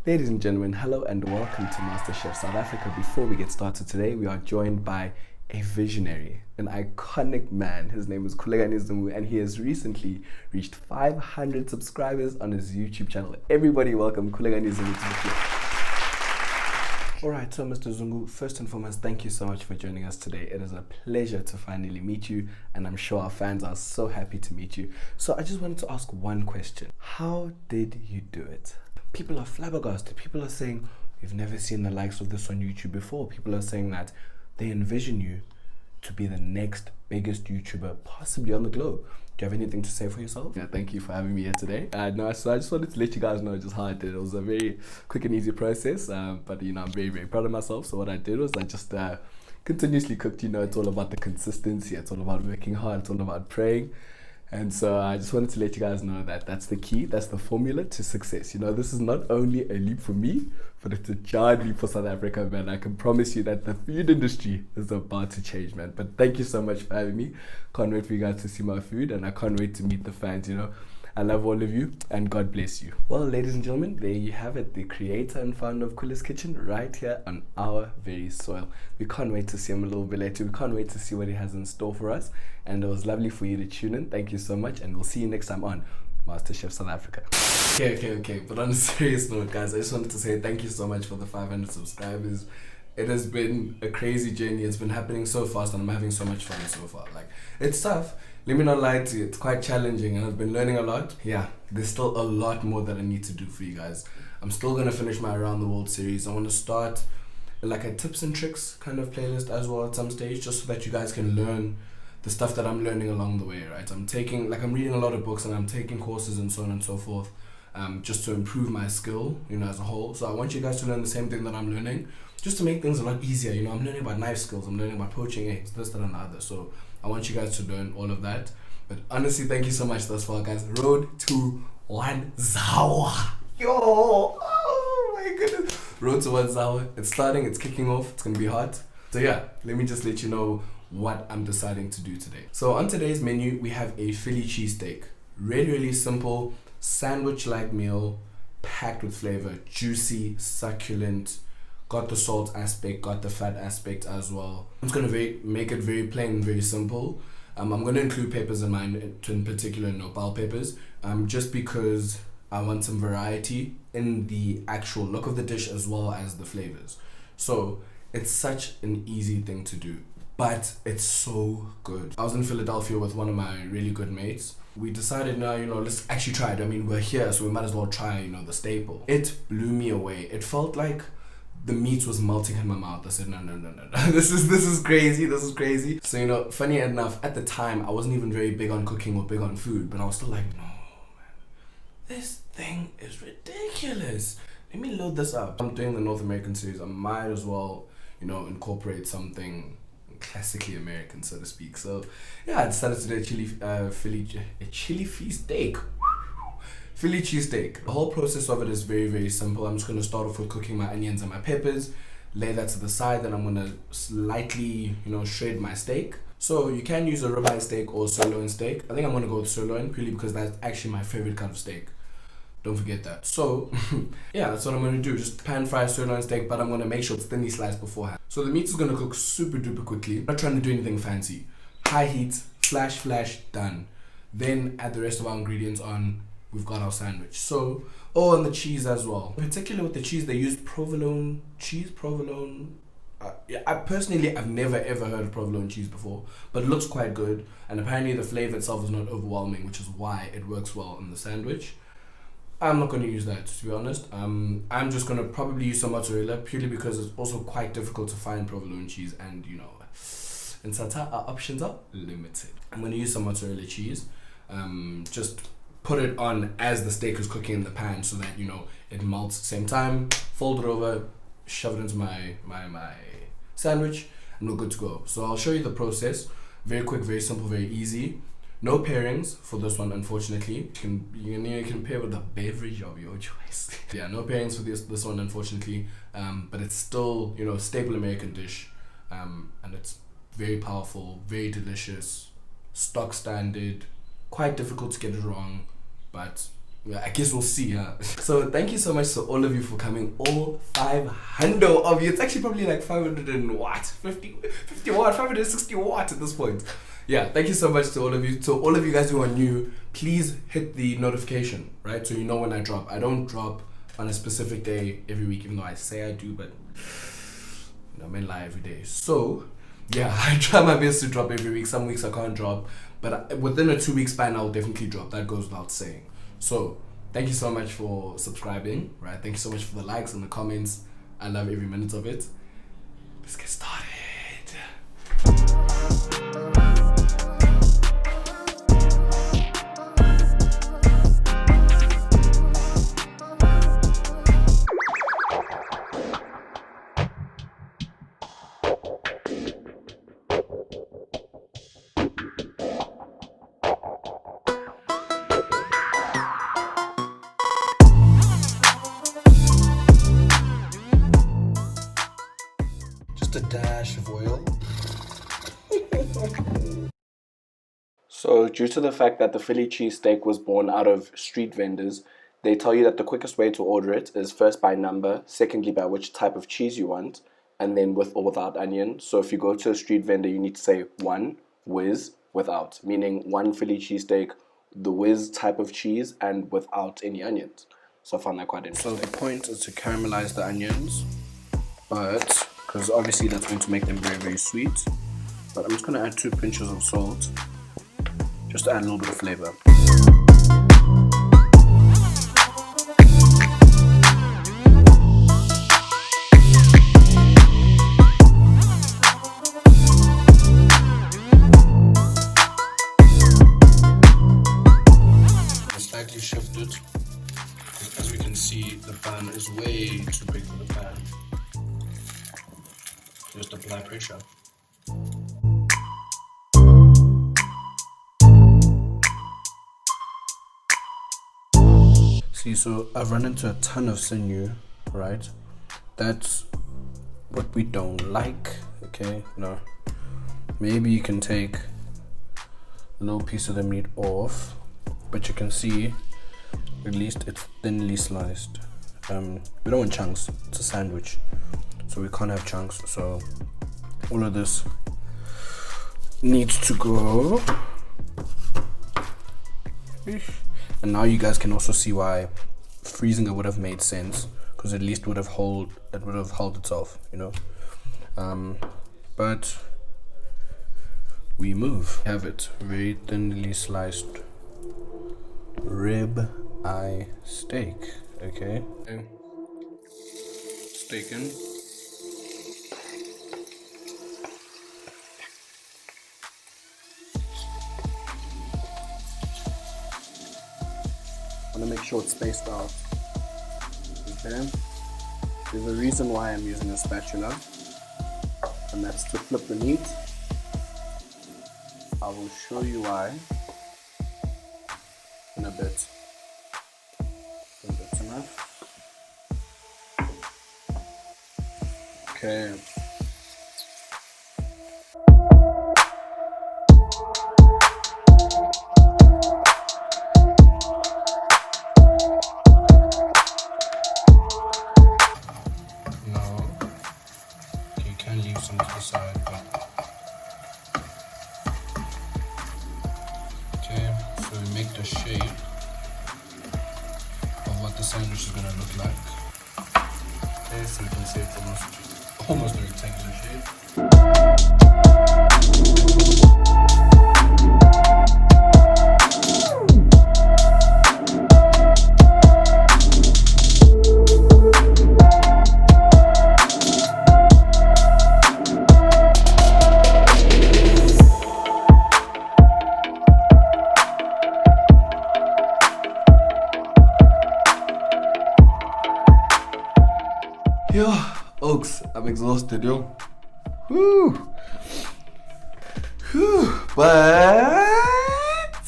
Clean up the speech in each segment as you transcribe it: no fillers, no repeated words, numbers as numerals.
Ladies and gentlemen, hello and welcome to MasterChef South Africa. Before we get started today, we are joined by a visionary, an iconic man. His name is Kulegani Zumu, and he has recently reached 500 subscribers on his YouTube channel. Everybody welcome Kulegani Zumu to the show. Alright, so Mr. Zungu, first and foremost, thank you so much for joining us today. It is a pleasure to finally meet you, and I'm sure our fans are so happy to meet you. So I just wanted to ask one question. How did you do it? People are flabbergasted. People are saying, we've never seen the likes of this on YouTube before. People are saying that they envision you to be the next biggest YouTuber possibly on the globe. Do you have anything to say for yourself? Yeah, thank you for having me here today. No, so I just wanted to let you guys know just how I did it. It was a very quick and easy process, but I'm very, very proud of myself. So what I did was I just continuously cooked. It's all about the consistency. It's all about working hard. It's all about praying. And so I just wanted to let you guys know that that's the key, that's the formula to success. This is not only a leap for me, but it's a giant leap for South Africa, man. I can promise you that the food industry is about to change, man. But thank you so much for having me. Can't wait for you guys to see my food, and I can't wait to meet the fans, I love all of you, and God bless you. Well, ladies and gentlemen, there you have it. The creator and founder of Kule's Kitchen right here on our very soil. We can't wait to see him a little bit later. We can't wait to see what he has in store for us. And it was lovely for you to tune in. Thank you so much, and we'll see you next time on MasterChef South Africa. Okay. But on a serious note, guys, I just wanted to say thank you so much for the 500 subscribers. It has been a crazy journey. It's been happening so fast, and I'm having so much fun so far. It's tough. Let me not lie to you, it's quite challenging, and I've been learning a lot. Yeah, there's still a lot more that I need to do for you guys. I'm still going to finish my Around the World series. I want to start a tips and tricks kind of playlist as well at some stage, just so that you guys can learn the stuff that I'm learning along the way, right? I'm reading a lot of books, and I'm taking courses and so on and so forth, just to improve my skill, as a whole. So I want you guys to learn the same thing that I'm learning, just to make things a lot easier. I'm learning about knife skills, I'm learning about poaching eggs, this, that, and the other. So I want you guys to learn all of that. But honestly, thank you so much thus far, guys. Road to 1 Zawa. Yo, oh my goodness. Road to 1 Zawa. It's starting, it's kicking off, it's gonna be hot. So yeah, let me just let you know what I'm deciding to do today. So on today's menu, we have a Philly cheesesteak. Really, really simple, sandwich-like meal, packed with flavor, juicy, succulent, got the salt aspect, got the fat aspect as well. I'm just gonna make it very plain and very simple. I'm gonna include peppers in mine, in particular nopal peppers, just because I want some variety in the actual look of the dish as well as the flavors. So it's such an easy thing to do, but it's so good. I was in Philadelphia with one of my really good mates. We decided now, let's actually try it. We're here, so we might as well try, the staple. It blew me away. It felt like the meat was melting in my mouth. I said, no. This is crazy. So, funny enough, at the time, I wasn't even very big on cooking or big on food, but I was still like, no, man, this thing is ridiculous. Let me load this up. I'm doing the North American series. I might as well, incorporate something classically American, so to speak. So, yeah, I decided to do a chili steak. Philly cheesesteak. The whole process of it is very, very simple. I'm just going to start off with cooking my onions and my peppers, lay that to the side, then I'm going to slightly, shred my steak. So you can use a ribeye steak or sirloin steak. I think I'm going to go with sirloin purely because that's actually my favorite kind of steak. Don't forget that. So, yeah, that's what I'm going to do. Just pan fry sirloin steak, but I'm going to make sure it's thinly sliced beforehand. So the meat is going to cook super duper quickly. I'm not trying to do anything fancy. High heat, flash, done. Then add the rest of our ingredients on. We've got our sandwich. So, and the cheese as well. Particularly with the cheese, they used provolone cheese. I've never ever heard of provolone cheese before, but it looks quite good. And apparently the flavor itself is not overwhelming, which is why it works well in the sandwich. I'm not going to use that, to be honest. I'm just going to probably use some mozzarella, purely because it's also quite difficult to find provolone cheese, and in Santa our options are limited. I'm going to use some mozzarella cheese. Just put it on as the steak is cooking in the pan so that it melts at the same time. Fold it over, shove it into my sandwich, and we're good to go. So I'll show you the process. Very quick, very simple, very easy. No pairings for this one, unfortunately. You can pair with a beverage of your choice. Yeah, no pairings for this one, unfortunately. But it's still staple American dish, and it's very powerful, very delicious, stock standard. Quite difficult to get it wrong, but Yeah, I guess we'll see, huh? So thank you so much to all of you for coming. All 500 of you. It's actually probably like 500 and what? 50 watt, 560 watts at this point. Yeah, thank you so much to all of you. To all of you guys who are new, please hit the notification, right? So you know when I drop. I don't drop on a specific day every week, even though I say I do, but I'm in live every day. So yeah, I try my best to drop every week. Some weeks I can't drop, but within a 2 week span, I'll definitely drop. That goes without saying. So thank you so much for subscribing, right? Thank you so much for the likes and the comments. I love every minute of it. Let's get started. A dash of oil. So due to the fact that the Philly cheesesteak was born out of street vendors, they tell you that the quickest way to order it is first by number, secondly by which type of cheese you want, and then with or without onion. So if you go to a street vendor, you need to say one whiz without, meaning one Philly cheesesteak, the whiz type of cheese, and without any onions. So I found that quite interesting. So the point is to caramelize the onions, but because obviously that's going to make them very, very sweet. But I'm just going to add 2 pinches of salt, just to add a little bit of flavor. I slightly shift it, because as we can see, the pan is way too big for the pan. Just apply pressure. See, so I've run into a ton of sinew, right? That's what we don't like, okay? No. Maybe you can take a little piece of the meat off, but you can see at least it's thinly sliced. We don't want chunks, it's a sandwich. So we can't have chunks, so all of this needs to go. And now you guys can also see why freezing it would have made sense, because at least it would have held itself, you know. But we move. Have it very thinly sliced ribeye steak. Okay. Steak in. I want to make sure it's spaced out. Okay. There's a reason why I'm using a spatula, and that's to flip the meat. I will show you why in a bit. I think that's enough. Okay. Leave some to the side, but okay, so we make the shape of what the sandwich is gonna look like. Okay, so you can see it's almost a rectangular shape. Yo, Oaks, I'm exhausted, yo. Whew. Whew. But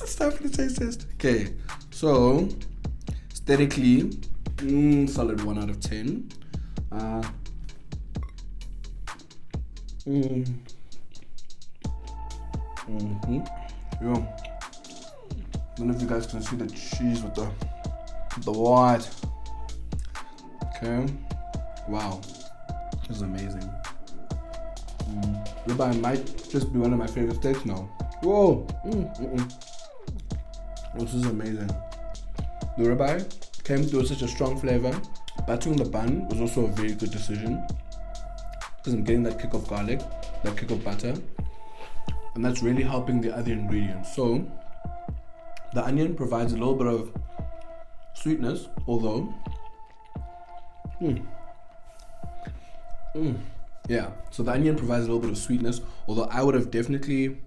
it's time for the taste test. Okay, so aesthetically, solid 1 out of 10. Yo, none of you guys can see the cheese with the The what? Okay. Wow. This is amazing. Ribeye might just be one of my favorite steaks now. Whoa. This is amazing. The ribeye came through with such a strong flavor. Battering the bun was also a very good decision because I'm getting that kick of garlic, that kick of butter, and that's really helping the other ingredients. So the onion provides a little bit of sweetness, although yeah, so the onion provides a little bit of sweetness, although I would have definitely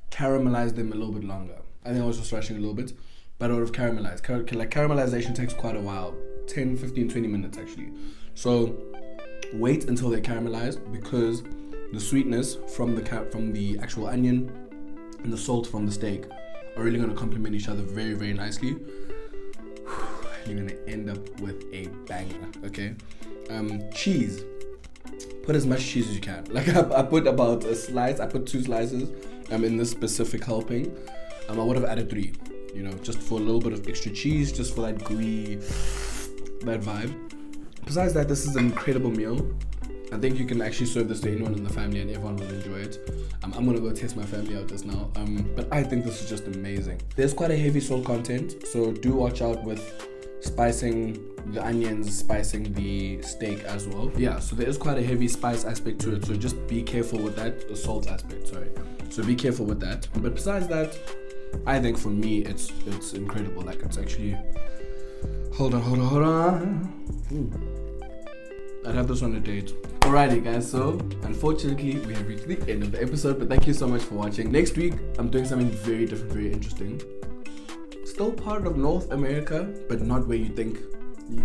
caramelized them a little bit longer. I think I was just rushing a little bit, but I would have caramelized. Like caramelization takes quite a while, 10, 15, 20 minutes actually. So wait until they're caramelized, because the sweetness from the actual onion and the salt from the steak are really going to complement each other very, very nicely. You're going to end up with a banger, okay? Cheese. Put as much cheese as you can. Like I put about a slice, I put 2 slices in this specific helping. I would have added 3, you know, just for a little bit of extra cheese, just for that gooey, that vibe. Besides that, this is an incredible meal. I think you can actually serve this to anyone in the family and everyone will enjoy it. I'm gonna go test my family out just now. But I think this is just amazing. There's quite a heavy salt content, so do watch out with spicing the onions, spicing the steak as well. Yeah, so there is quite a heavy spice aspect to it, so just be careful with that. The salt aspect, sorry. So be careful with that. But besides that, I think for me it's incredible. Like it's actually, hold on. I'd have this on a date. Alrighty guys, so unfortunately we have reached the end of the episode, but thank you so much for watching. Next week I'm doing something very different, very interesting. Still part of North America, but not where you think.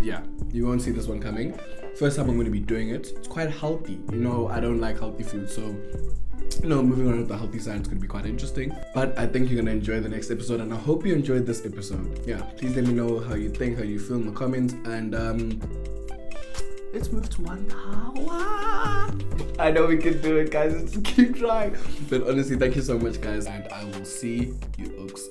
Yeah, you won't see this one coming. First time I'm going to be doing it. It's quite healthy. You know, I don't like healthy food, so you know, moving on to the healthy side is going to be quite interesting. But I think you're going to enjoy the next episode, and I hope you enjoyed this episode. Yeah, please let me know how you think, how you feel in the comments, and let's move to 1 hour. I know we can do it, guys. Let's keep trying. But honestly, thank you so much, guys, and I will see you folks